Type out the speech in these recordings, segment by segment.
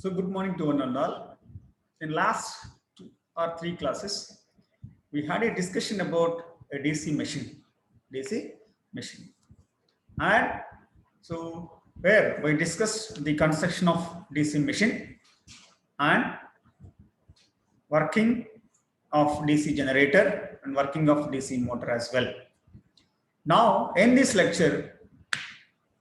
So good morning to one and all. In last 2 or 3 classes, we had a discussion about a DC machine, and so where we discussed the construction of DC machine and working of DC generator and working of DC motor as well. Now in this lecture,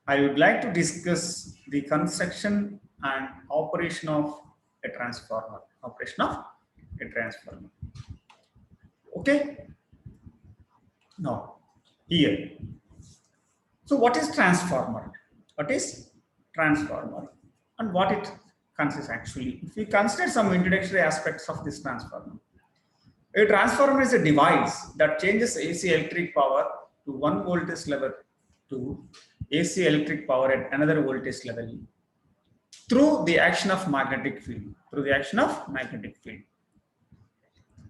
I would like to discuss the construction and operation of a transformer. Okay. Now here. So what is transformer? What is transformer and what it consists actually? If we consider some introductory aspects of this transformer. A transformer is a device that changes AC electric power to one voltage level to AC electric power at another voltage level through the action of magnetic field.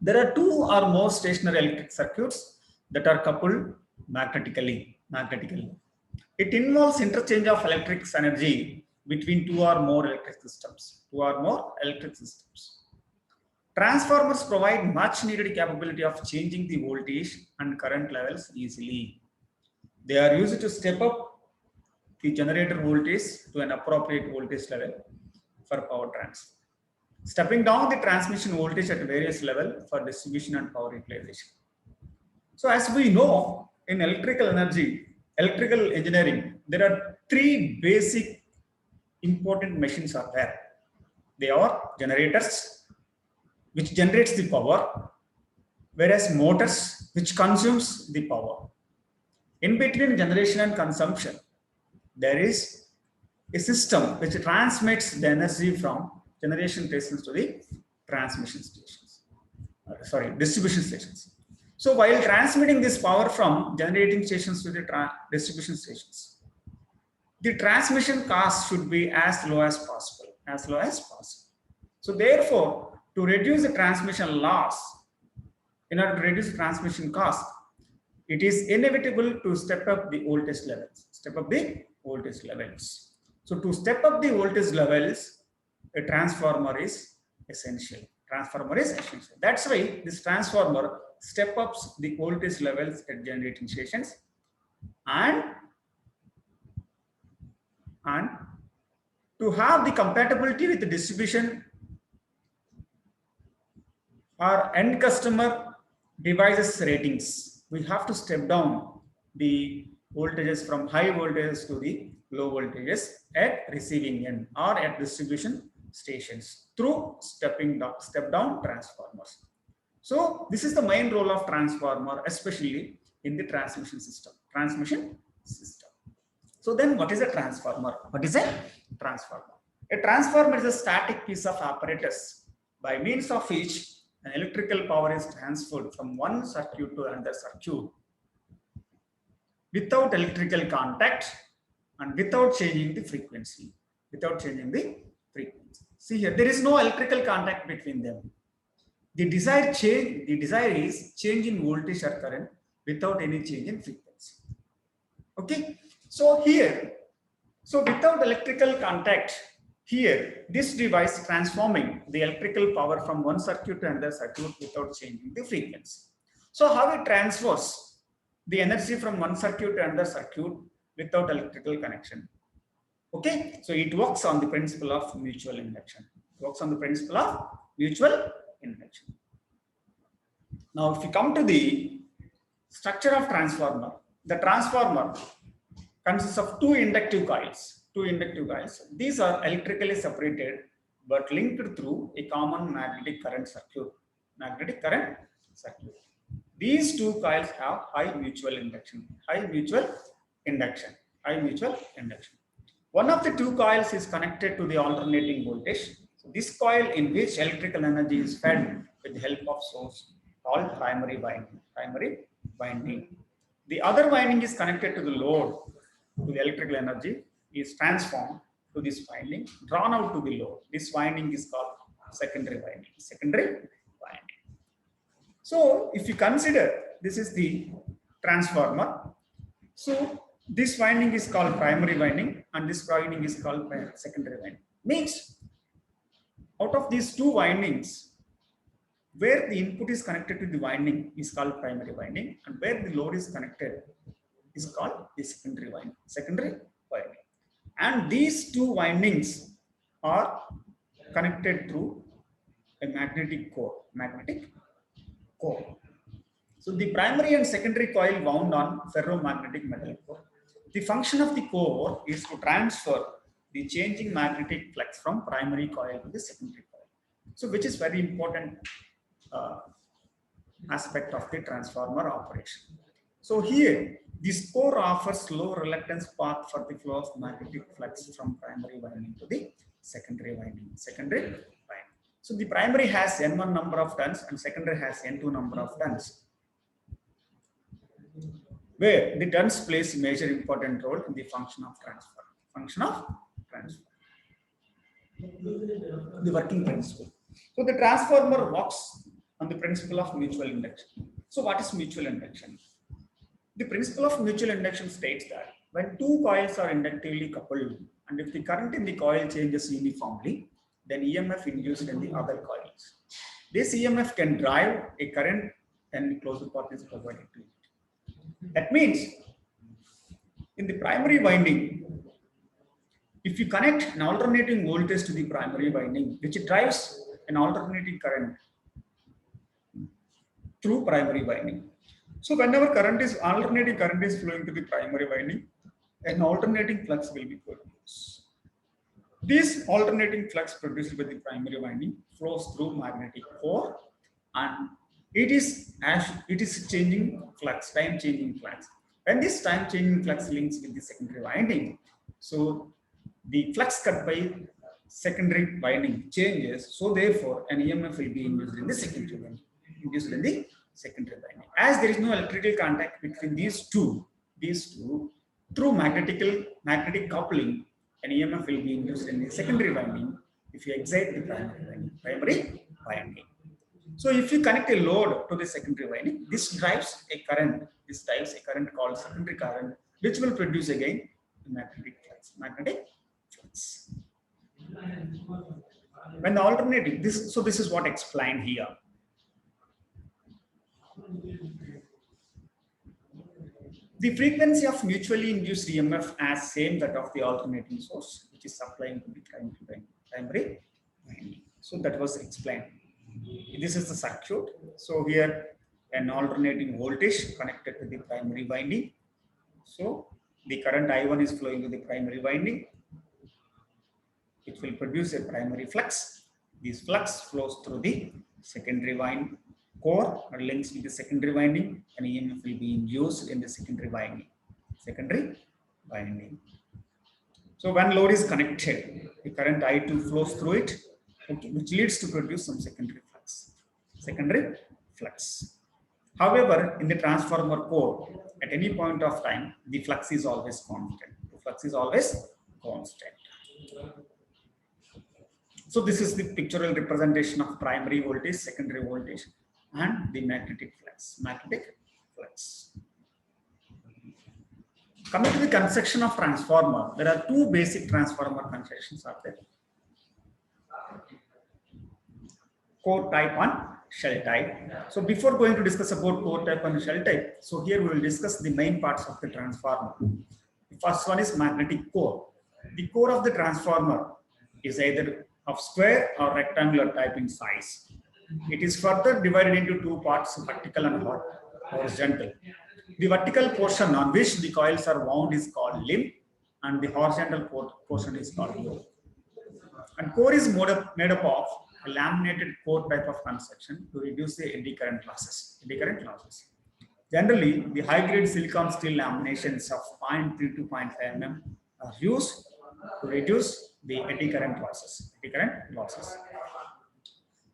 There are 2 or more stationary electric circuits that are coupled magnetically. It involves interchange of electric energy between 2 or more electric systems. Transformers provide much needed capability of changing the voltage and current levels easily. They are used to step up the generator voltage to an appropriate voltage level for power transfer, stepping down the transmission voltage at various levels for distribution and power utilization. So as we know, in electrical engineering, there are 3 basic important machines are there. They are generators, which generates the power, whereas motors, which consumes the power. In between generation and consumption, there is a system which transmits the energy from generation stations to the distribution stations. So while transmitting this power from generating stations to the distribution stations, the transmission cost should be as low as possible. So therefore, to reduce the transmission loss, in order to reduce the transmission cost, it is inevitable to step up the voltage levels. So to step up the voltage levels, a transformer is essential. That's why this transformer step ups the voltage levels at generating stations and to have the compatibility with the distribution or end customer devices ratings, we have to step down the voltages from high voltages to the low voltages at receiving end or at distribution stations through step down transformers. So this is the main role of transformer, especially in the transmission system. So then what is a transformer? A transformer is a static piece of apparatus by means of which an electrical power is transferred from one circuit to another circuit without electrical contact and without changing the frequency. See here, there is no electrical contact between them. The desired is change in voltage or current without any change in frequency. Okay, so without electrical contact, here this device transforming the electrical power from one circuit to another circuit without changing the frequency. So how it transfers the energy from one circuit to another circuit without electrical connection? Okay, so it works on the principle of mutual induction. Now, if you come to the structure of transformer, the transformer consists of 2 inductive coils. These are electrically separated but linked through a common magnetic current circuit. These 2 coils have high mutual induction. One of the 2 coils is connected to the alternating voltage. So this coil in which electrical energy is fed with the help of source called primary winding. The other winding is connected to the load. To the electrical energy is transformed to this winding, drawn out to the load. This winding is called secondary winding. So if you consider this is the transformer, so this winding is called primary winding and this winding is called secondary winding. Means out of these two windings, where the input is connected to the winding is called primary winding, and where the load is connected is called the secondary winding. And these two windings are connected through a magnetic core. So the primary and secondary coil wound on ferromagnetic metal core. The function of the core is to transfer the changing magnetic flux from primary coil to the secondary coil. So which is very important aspect of the transformer operation. So here, this core offers low reluctance path for the flow of magnetic flux from primary winding to the secondary winding. So the primary has N1 number of turns and secondary has N2 number of turns, where the turns plays a major important role in the function of transfer. The working principle. So the transformer works on the principle of mutual induction. So what is mutual induction? The principle of mutual induction states that when two coils are inductively coupled, and if the current in the coil changes uniformly, then EMF induced in the other coils. This EMF can drive a current and closed path is provided to it. That means in the primary winding, if you connect an alternating voltage to the primary winding, which drives an alternating current through primary winding. So whenever alternating current is flowing to the primary winding, an alternating flux will be produced. This alternating flux produced by the primary winding flows through magnetic core, and it is changing flux, time changing flux. When this time changing flux links with the secondary winding, so the flux cut by secondary winding changes. So therefore, an EMF will be induced in the secondary winding. As there is no electrical contact between these two through magnetic coupling, an EMF will be induced in the secondary winding if you excite the primary winding. So if you connect a load to the secondary winding, this drives a current called secondary current, which will produce again magnetic flux. When the alternating, this is what explained here. The frequency of mutually induced EMF as same that of the alternating source, which is supplying to the primary winding. So that was explained. This is the circuit. So here an alternating voltage connected to the primary winding. So the current I1 is flowing to the primary winding. It will produce a primary flux. This flux flows through the secondary winding core or links with the secondary winding, and EMF will be induced in the secondary winding. So when load is connected, the current I2 flows through it, okay, which leads to produce some secondary flux. However, in the transformer core, at any point of time, the flux is always constant. So this is the pictorial representation of primary voltage, secondary voltage, and the magnetic flux. Coming to the construction of transformer, there are two basic transformer constructions are there: core type and shell type. So before going to discuss about core type and shell type, so here we will discuss the main parts of the transformer. The first one is magnetic core. The core of the transformer is either of square or rectangular type in size. It is further divided into two parts, vertical and horizontal. The vertical portion on which the coils are wound is called limb, and the horizontal portion is called yoke. And core is made up of a laminated core type of construction to reduce the eddy current losses. Generally, the high-grade silicon steel laminations of 0.3 to 0.5 mm are used to reduce the eddy current losses.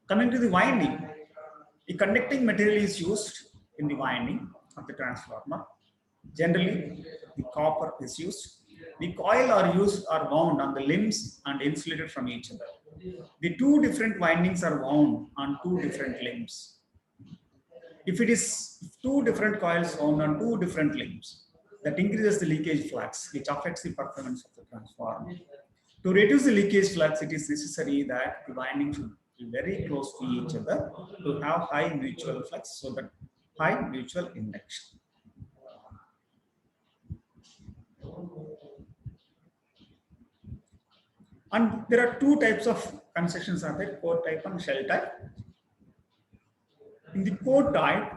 Coming to the winding, the conducting material is used in the winding of the transformer. Generally, the copper is used. The coil are wound on the limbs and insulated from each other. The two different windings are wound on two different limbs. If it is two different coils wound on two different limbs, that increases the leakage flux, which affects the performance of the transformer. To reduce the leakage flux, it is necessary that the winding should be very close to each other to have high mutual flux, so that high mutual induction. And there are two types of constructions are there, core type and shell type. In the core type,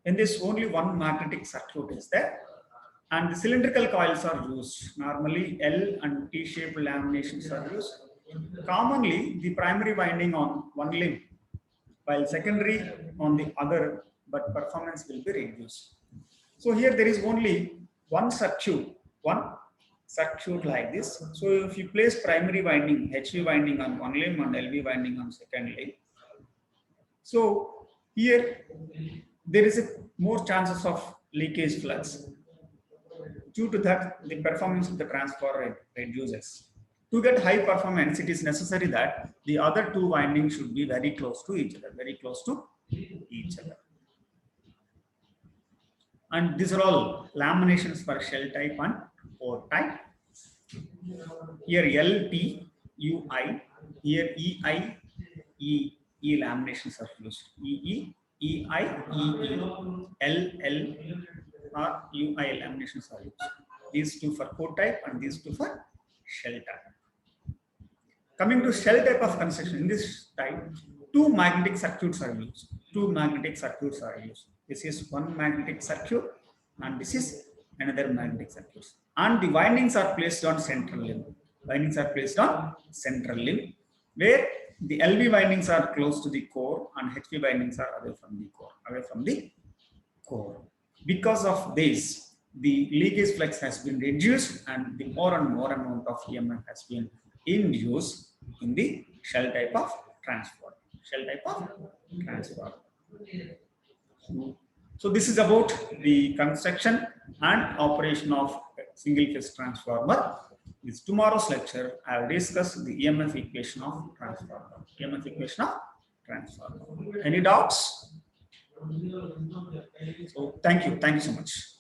in this only one magnetic circuit is there, and the cylindrical coils are used. Normally L and T-shaped laminations are used. Commonly, the primary winding on one limb, while secondary on the other, but performance will be reduced. So here there is only one circuit like this. So if you place primary winding, HV winding on one limb and LV winding on second limb, so here there is more chances of leakage flux. Due to that, the performance of the transformer reduces. To get high performance, it is necessary that the other two windings should be very close to each other, And these are all laminations for shell type and core type. Here L, T, U, I. Here E, I, E laminations are used. E, I, E, L, or U, I laminations are used. These two for core type and these two for shell type. Coming to shell type of construction, in this type, two magnetic circuits are used. This is one magnetic circuit and this is another magnetic circuit. And the windings are placed on central limb. Where the LV windings are close to the core and HV windings are away from the core. Because of this, the leakage flux has been reduced and the more and more amount of EMF has been induced in the shell type of transformer. So this is about the construction and operation of single phase transformer. In tomorrow's lecture, I will discuss the EMF equation of transformer. Any doubts? So thank you so much.